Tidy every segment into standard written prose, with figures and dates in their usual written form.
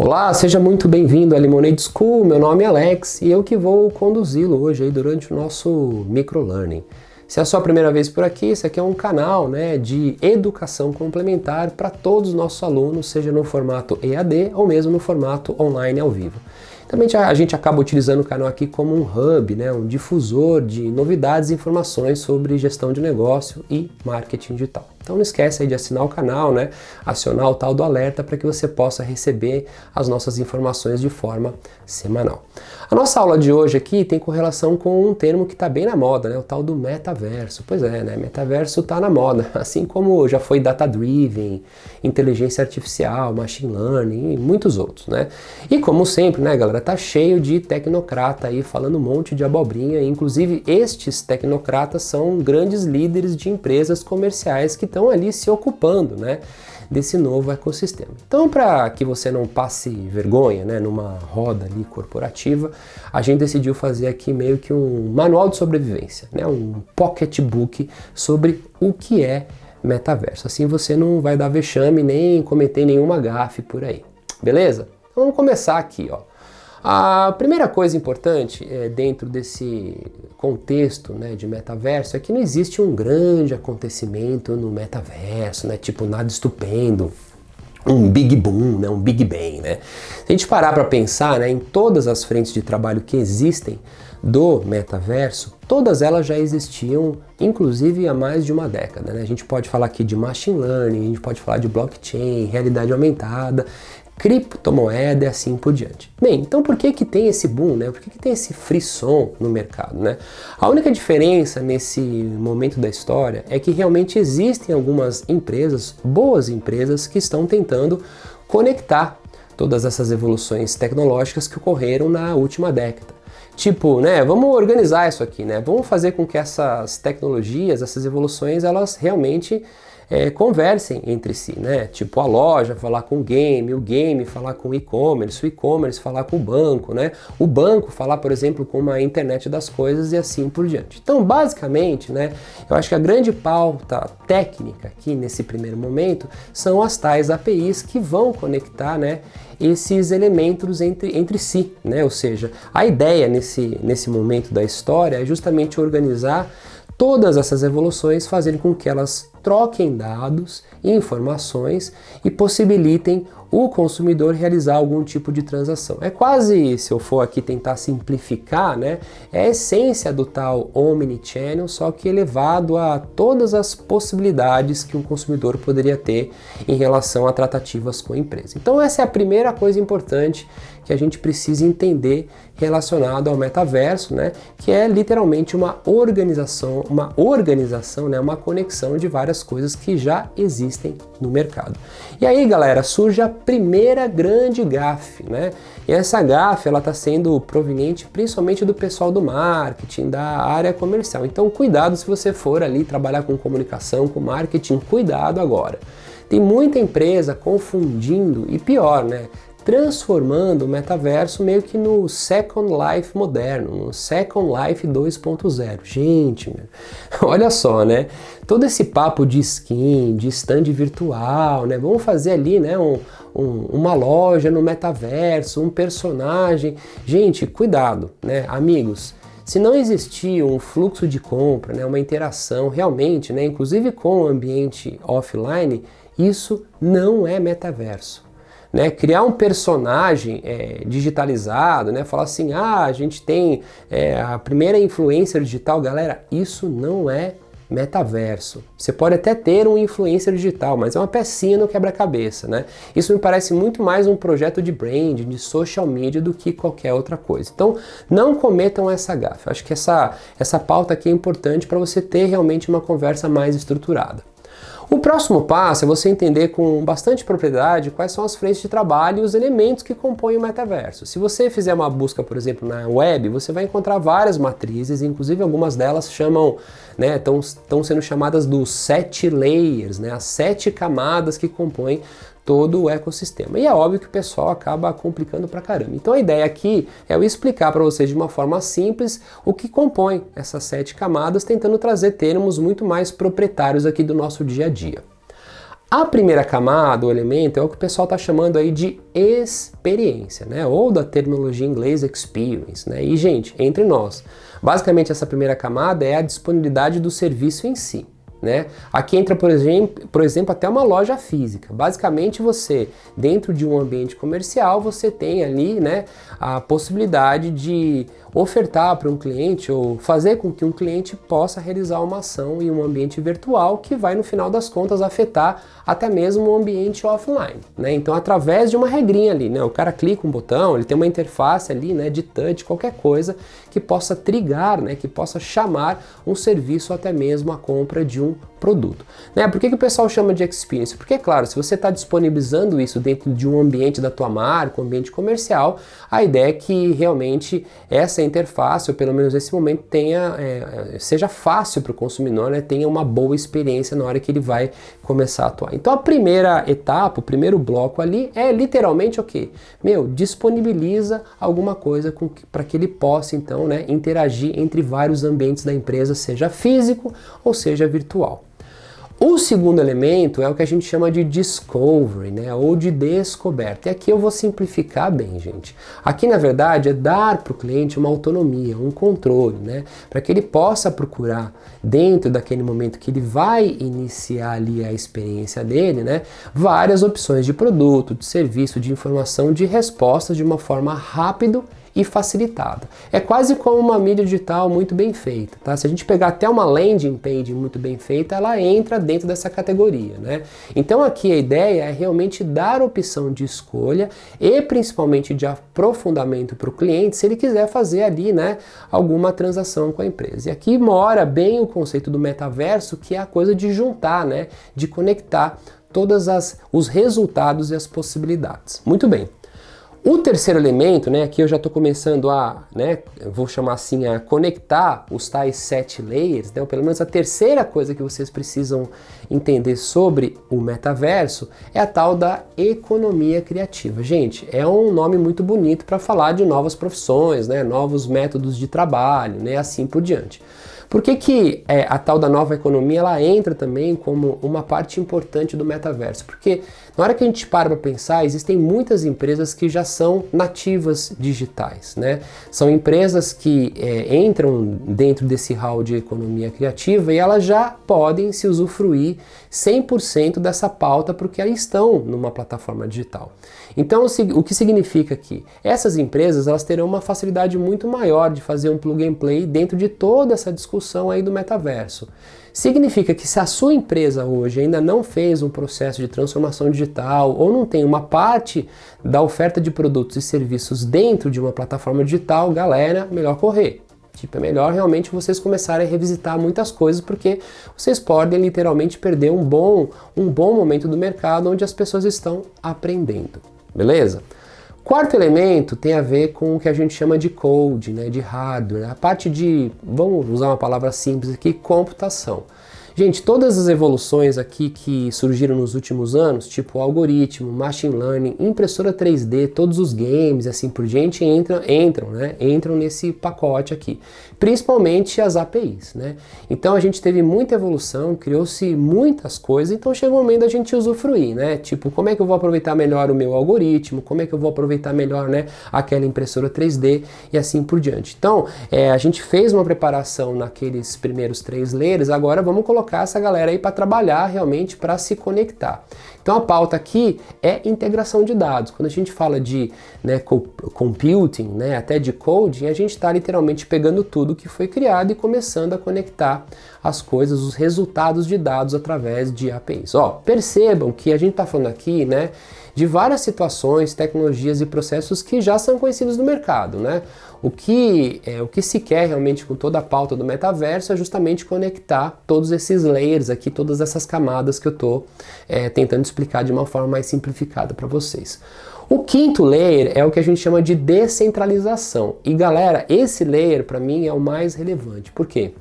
Olá, seja muito bem-vindo à Lemonade School. Meu nome é Alex e eu que vou conduzi-lo hoje aí durante o nosso microlearning. Se é a sua primeira vez por aqui, esse aqui é um canal de educação complementar para todos os nossos alunos, seja no formato EAD ou mesmo no formato online ao vivo. Também a gente acaba utilizando o canal aqui como um hub, um difusor de novidades e informações sobre gestão de negócio e marketing digital. Então não esquece aí de assinar o canal, acionar o tal do alerta para que você possa receber as nossas informações de forma semanal. A nossa aula de hoje aqui tem correlação com um termo que está bem na moda, o tal do metaverso. Pois é, metaverso está na moda, assim como já foi data-driven, inteligência artificial, machine learning e muitos outros, E como sempre, galera, tá cheio de tecnocrata aí falando um monte de abobrinha, inclusive estes tecnocratas são grandes líderes de empresas comerciais que estão ali se ocupando, desse novo ecossistema. Então, para que você não passe vergonha, numa roda ali corporativa, a gente decidiu fazer aqui meio que um manual de sobrevivência, um pocketbook sobre o que é metaverso. Assim você não vai dar vexame nem cometer nenhuma gafe por aí. Beleza? Então, vamos começar aqui, A primeira coisa importante dentro desse contexto de metaverso é que não existe um grande acontecimento no metaverso, tipo nada estupendo, um big boom, um big bang. Se a gente parar para pensar em todas as frentes de trabalho que existem do metaverso, todas elas já existiam, inclusive há mais de uma década. A gente pode falar aqui de machine learning, a gente pode falar de blockchain, realidade aumentada, criptomoeda e assim por diante. Bem, então por que tem esse boom, Por que tem esse frisson no mercado, A única diferença nesse momento da história é que realmente existem algumas empresas, boas empresas, que estão tentando conectar todas essas evoluções tecnológicas que ocorreram na última década. Tipo, vamos organizar isso aqui, Vamos fazer com que essas tecnologias, essas evoluções, elas realmente conversem entre si, Tipo a loja falar com o game falar com o e-commerce falar com o banco falar, por exemplo, com uma internet das coisas e assim por diante. Então, basicamente, eu acho que a grande pauta técnica aqui nesse primeiro momento são as tais APIs que vão conectar, esses elementos entre si, Ou seja, a ideia nesse momento da história é justamente organizar todas essas evoluções, fazendo com que elas troquem dados e informações e possibilitem o consumidor realizar algum tipo de transação. É quase, se eu for aqui tentar simplificar, é a essência do tal omnichannel, só que elevado a todas as possibilidades que um consumidor poderia ter em relação a tratativas com a empresa. Então essa é a primeira coisa importante que a gente precisa entender relacionado ao metaverso, que é literalmente uma organização, uma conexão de várias coisas que já existem no mercado. E aí, galera, surge a primeira grande gafe, E essa gafe, ela está sendo proveniente principalmente do pessoal do marketing, da área comercial. Então, cuidado se você for ali trabalhar com comunicação, com marketing, cuidado agora. Tem muita empresa confundindo e pior, transformando o metaverso meio que no Second Life moderno, no Second Life 2.0. Gente, olha só, todo esse papo de skin, de stand virtual, vamos fazer ali, uma loja no metaverso, um personagem. Gente, cuidado, amigos. Se não existir um fluxo de compra, uma interação realmente, inclusive com o ambiente offline, isso não é metaverso. Criar um personagem digitalizado, falar assim, a gente tem a primeira influencer digital, galera, isso não é metaverso. Você pode até ter um influencer digital, mas é uma pecinha no quebra-cabeça, Isso me parece muito mais um projeto de branding, de social media, do que qualquer outra coisa. Então, não cometam essa gafe. Eu acho que essa pauta aqui é importante para você ter realmente uma conversa mais estruturada. O próximo passo é você entender com bastante propriedade quais são as frentes de trabalho e os elementos que compõem o metaverso. Se você fizer uma busca, por exemplo, na web, você vai encontrar várias matrizes, inclusive algumas delas estão sendo chamadas dos 7 layers, as 7 camadas que compõem todo o ecossistema. E é óbvio que o pessoal acaba complicando pra caramba. Então a ideia aqui é eu explicar para vocês de uma forma simples o que compõe essas 7 camadas, tentando trazer termos muito mais proprietários aqui do nosso dia a dia. A primeira camada, o elemento, é o que o pessoal está chamando aí de experiência, né? Ou da terminologia em inglês experience, né? E, gente, entre nós, basicamente essa primeira camada é a disponibilidade do serviço em si, né? Aqui entra, por exemplo, até uma loja física. Basicamente você, dentro de um ambiente comercial, você tem ali, né, a possibilidade de ofertar para um cliente ou fazer com que um cliente possa realizar uma ação em um ambiente virtual que vai, no final das contas, afetar até mesmo o ambiente offline, né? Então, através de uma regrinha ali, né? O cara clica um botão, ele tem uma interface ali, né, de touch, qualquer coisa que possa trigar, né, que possa chamar um serviço ou até mesmo a compra de um produto, né? Por que o pessoal chama de experience? Porque, claro, se você está disponibilizando isso dentro de um ambiente da tua marca, um ambiente comercial, a ideia é que realmente essa interface, ou pelo menos nesse momento, seja fácil para o consumidor, né? Tenha uma boa experiência na hora que ele vai começar a atuar. Então a primeira etapa, o primeiro bloco ali é literalmente o quê? Disponibiliza alguma coisa para que ele possa então, né, interagir entre vários ambientes da empresa, seja físico ou seja virtual. O segundo elemento é o que a gente chama de discovery, né, ou de descoberta. E aqui eu vou simplificar bem, gente. Aqui, na verdade, é dar para o cliente uma autonomia, um controle, né, para que ele possa procurar dentro daquele momento que ele vai iniciar ali a experiência dele, né, várias opções de produto, de serviço, de informação, de respostas de uma forma rápida e facilitada. É quase como uma mídia digital muito bem feita, tá? Se a gente pegar até uma landing page muito bem feita, ela entra dentro dessa categoria, né? Então aqui a ideia é realmente dar opção de escolha e principalmente de aprofundamento para o cliente, se ele quiser fazer ali, né, alguma transação com a empresa. E aqui mora bem o conceito do metaverso, que é a coisa de juntar, né, de conectar todos os resultados e as possibilidades. Muito bem. O terceiro elemento, né, aqui eu já estou começando a, né, vou chamar assim, a conectar os tais 7 layers, né, ou pelo menos a terceira coisa que vocês precisam entender sobre o metaverso é a tal da economia criativa. Gente, é um nome muito bonito para falar de novas profissões, né, novos métodos de trabalho, né, assim por diante. Por que a tal da nova economia ela entra também como uma parte importante do metaverso? Porque na hora que a gente para pensar, existem muitas empresas que já são nativas digitais, né? São empresas que entram dentro desse hall de economia criativa e elas já podem se usufruir 100% dessa pauta porque elas estão numa plataforma digital. Então, o que significa que essas empresas elas terão uma facilidade muito maior de fazer um plug and play dentro de toda essa discussão aí do metaverso. Significa que se a sua empresa hoje ainda não fez um processo de transformação digital ou não tem uma parte da oferta de produtos e serviços dentro de uma plataforma digital, galera, melhor correr. É melhor realmente vocês começarem a revisitar muitas coisas, porque vocês podem literalmente perder um bom momento do mercado onde as pessoas estão aprendendo. Beleza? Quarto elemento tem a ver com o que a gente chama de code, né, de hardware, a parte de, vamos usar uma palavra simples aqui, computação. Gente, todas as evoluções aqui que surgiram nos últimos anos, tipo algoritmo, machine learning, impressora 3D, todos os games e assim por diante entram nesse pacote aqui. Principalmente as APIs, né? Então a gente teve muita evolução, criou-se muitas coisas, então chega o momento da gente usufruir, né? Tipo, como é que eu vou aproveitar melhor o meu algoritmo, como é que eu vou aproveitar melhor, né, aquela impressora 3D e assim por diante. Então, a gente fez uma preparação naqueles primeiros 3 layers, agora vamos colocar essa galera aí para trabalhar realmente para se conectar. Então a pauta aqui é integração de dados. Quando a gente fala de, né, computing, né, até de coding, a gente está literalmente pegando tudo que foi criado e começando a conectar as coisas, os resultados de dados através de APIs. Percebam que a gente está falando aqui, né, de várias situações, tecnologias e processos que já são conhecidos no mercado, né? O que se quer realmente com toda a pauta do metaverso é justamente conectar todos esses layers aqui, todas essas camadas que eu estou tentando explicar de uma forma mais simplificada para vocês. O quinto layer é o que a gente chama de descentralização. E galera, esse layer para mim é o mais relevante. Por quê?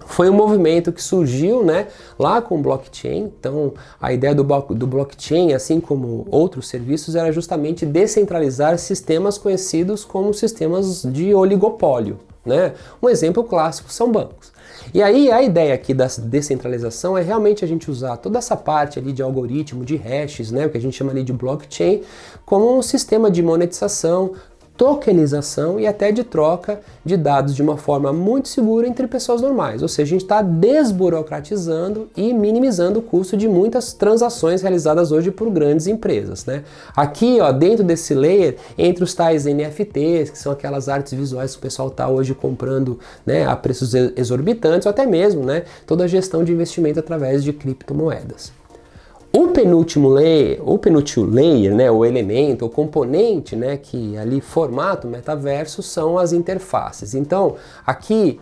Foi um movimento que surgiu, né, lá com o blockchain. Então a ideia do blockchain, assim como outros serviços, era justamente descentralizar sistemas conhecidos como sistemas de oligopólio, né? Um exemplo clássico são bancos. E aí a ideia aqui da descentralização é realmente a gente usar toda essa parte ali de algoritmo, de hashes, né, o que a gente chama ali de blockchain, como um sistema de monetização, tokenização e até de troca de dados de uma forma muito segura entre pessoas normais. Ou seja, a gente está desburocratizando e minimizando o custo de muitas transações realizadas hoje por grandes empresas, né? Aqui, ó, dentro desse layer, entre os tais NFTs, que são aquelas artes visuais que o pessoal está hoje comprando, né, a preços exorbitantes, ou até mesmo, né, toda a gestão de investimento através de criptomoedas. O penúltimo layer, né, o elemento, o componente, né, que ali formata o metaverso são as interfaces. Então, aqui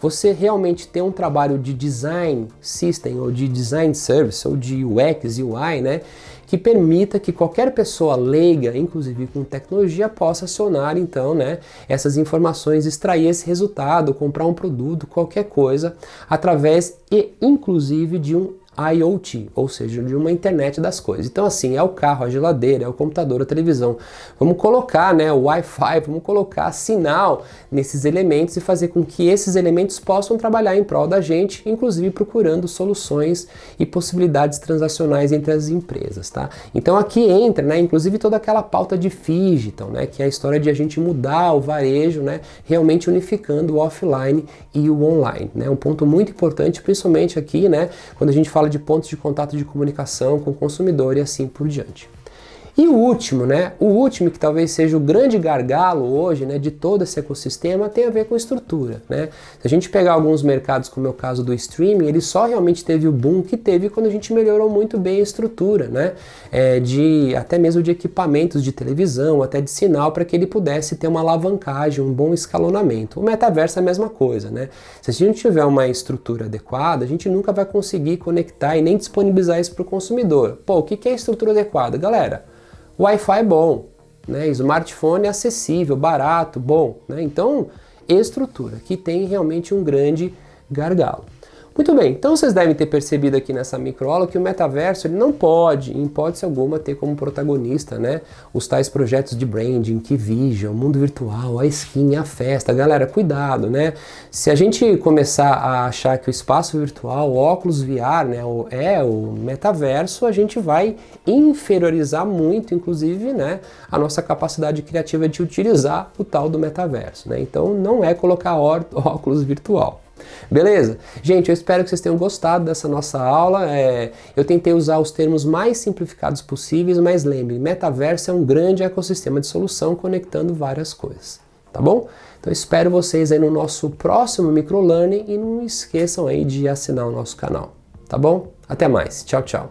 você realmente tem um trabalho de design system, ou de design service, ou de UX, UI, né, que permita que qualquer pessoa leiga, inclusive com tecnologia, possa acionar então, né, essas informações, extrair esse resultado, comprar um produto, qualquer coisa, através e inclusive de um IoT, ou seja, de uma internet das coisas. Então assim, é o carro, a geladeira, é o computador, a televisão. Vamos colocar, né, o Wi-Fi, vamos colocar sinal nesses elementos e fazer com que esses elementos possam trabalhar em prol da gente, inclusive procurando soluções e possibilidades transacionais entre as empresas, tá? Então aqui entra, né, inclusive toda aquela pauta de Phygital, né, que é a história de a gente mudar o varejo, né, realmente unificando o offline e o online, né? Um ponto muito importante, principalmente aqui, né, quando a gente fala de pontos de contato de comunicação com o consumidor e assim por diante. E o último, né? O último, que talvez seja o grande gargalo hoje, né, de todo esse ecossistema, tem a ver com estrutura, né? Se a gente pegar alguns mercados, como é o caso do streaming, ele só realmente teve o boom que teve quando a gente melhorou muito bem a estrutura, né? Até mesmo de equipamentos de televisão, até de sinal, para que ele pudesse ter uma alavancagem, um bom escalonamento. O metaverso é a mesma coisa, né? Se a gente tiver uma estrutura adequada, a gente nunca vai conseguir conectar e nem disponibilizar isso para o consumidor. Pô, o que é estrutura adequada? Galera, Wi-Fi é bom, né? Smartphone é acessível, barato, bom, né? Então, estrutura, que tem realmente um grande gargalo. Muito bem, então vocês devem ter percebido aqui nessa microaula que o metaverso ele não pode, em hipótese alguma, ter como protagonista, né, os tais projetos de branding, Keyvision, mundo virtual, a skin, a festa. Galera, cuidado, né? Se a gente começar a achar que o espaço virtual, o óculos VR, né, é o metaverso, a gente vai inferiorizar muito, inclusive, né, a nossa capacidade criativa de utilizar o tal do metaverso, né? Então não é colocar óculos virtual. Beleza? Gente, eu espero que vocês tenham gostado dessa nossa aula. Eu tentei usar os termos mais simplificados possíveis, mas lembre, metaverso é um grande ecossistema de solução conectando várias coisas, tá bom? Então espero vocês aí no nosso próximo microlearning e não esqueçam aí de assinar o nosso canal, tá bom? Até mais, tchau, tchau!